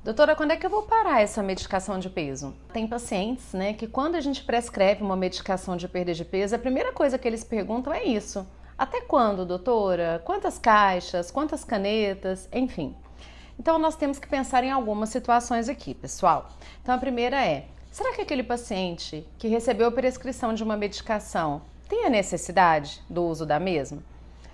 Doutora, quando é que eu vou parar essa medicação de peso? Tem pacientes, né, que quando a gente prescreve uma medicação de perda de peso, a primeira coisa que eles perguntam é isso. Até quando, doutora? Quantas caixas? Quantas canetas? Enfim. Então, nós temos que pensar em algumas situações aqui, pessoal. Então, a primeira é, será que aquele paciente que recebeu a prescrição de uma medicação tem a necessidade do uso da mesma?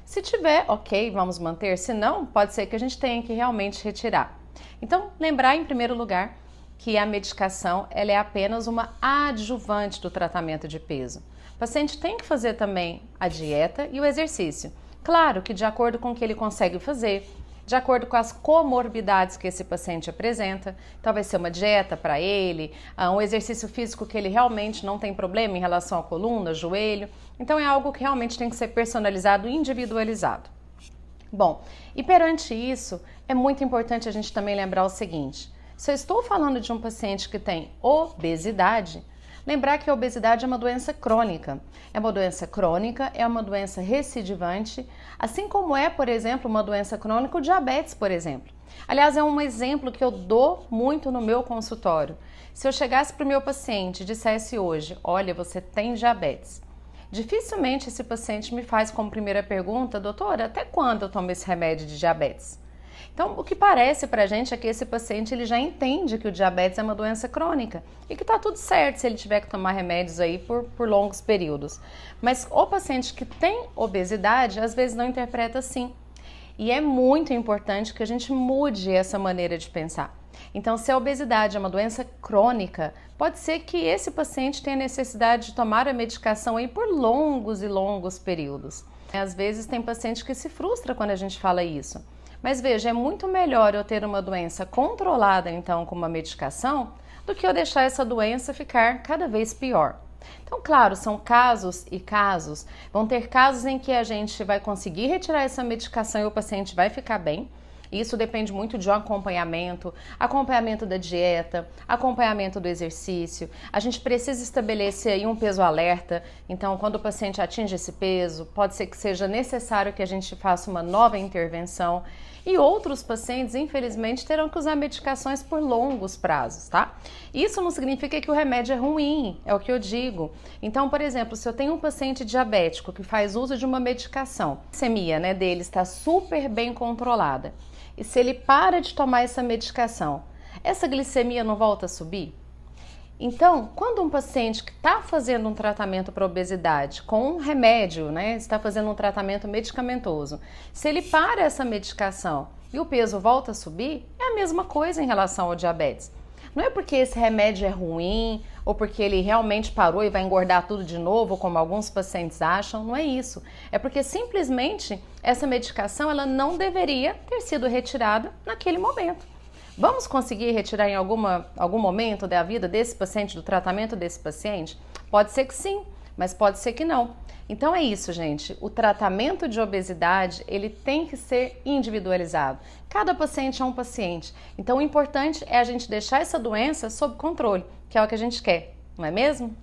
Se tiver, ok, vamos manter. Se não, pode ser que a gente tenha que realmente retirar. Então, lembrar em primeiro lugar que a medicação ela é apenas uma adjuvante do tratamento de peso. O paciente tem que fazer também a dieta e o exercício. Claro que de acordo com o que ele consegue fazer, de acordo com as comorbidades que esse paciente apresenta, então vai ser uma dieta para ele, um exercício físico que ele realmente não tem problema em relação à coluna, joelho. Então é algo que realmente tem que ser personalizado e individualizado. Bom, e perante isso, é muito importante a gente também lembrar o seguinte, se eu estou falando de um paciente que tem obesidade, lembrar que a obesidade é uma doença crônica. É uma doença crônica, é uma doença recidivante, assim como é, por exemplo, uma doença crônica, o diabetes, por exemplo. Aliás, é um exemplo que eu dou muito no meu consultório. Se eu chegasse para o meu paciente e dissesse hoje, olha, você tem diabetes, dificilmente esse paciente me faz como primeira pergunta, doutora, até quando eu tomo esse remédio de diabetes? Então, o que parece pra gente é que esse paciente ele já entende que o diabetes é uma doença crônica e que tá tudo certo se ele tiver que tomar remédios aí por longos períodos. Mas o paciente que tem obesidade, às vezes não interpreta assim. E é muito importante que a gente mude essa maneira de pensar. Então, se a obesidade é uma doença crônica, pode ser que esse paciente tenha necessidade de tomar a medicação aí por longos e longos períodos. Às vezes tem paciente que se frustra quando a gente fala isso. Mas veja, é muito melhor eu ter uma doença controlada então com uma medicação do que eu deixar essa doença ficar cada vez pior. Então, claro, são casos e casos. Vão ter casos em que a gente vai conseguir retirar essa medicação e o paciente vai ficar bem. Isso depende muito de um acompanhamento, acompanhamento da dieta, acompanhamento do exercício. A gente precisa estabelecer aí um peso alerta. Então, quando o paciente atinge esse peso, pode ser que seja necessário que a gente faça uma nova intervenção. E outros pacientes, infelizmente, terão que usar medicações por longos prazos, tá? Isso não significa que o remédio é ruim, é o que eu digo. Então, por exemplo, se eu tenho um paciente diabético que faz uso de uma medicação, a glicemia, né, dele está super bem controlada, e se ele para de tomar essa medicação, essa glicemia não volta a subir? Então, quando um paciente que está fazendo um tratamento para obesidade com um remédio, né, está fazendo um tratamento medicamentoso, se ele para essa medicação e o peso volta a subir, é a mesma coisa em relação ao diabetes. Não é porque esse remédio é ruim ou porque ele realmente parou e vai engordar tudo de novo, como alguns pacientes acham, não é isso. É porque simplesmente essa medicação ela não deveria ter sido retirada naquele momento. Vamos conseguir retirar em algum momento da vida desse paciente, do tratamento desse paciente? Pode ser que sim, mas pode ser que não. Então é isso, gente. O tratamento de obesidade, ele tem que ser individualizado. Cada paciente é um paciente. Então o importante é a gente deixar essa doença sob controle, que é o que a gente quer, não é mesmo?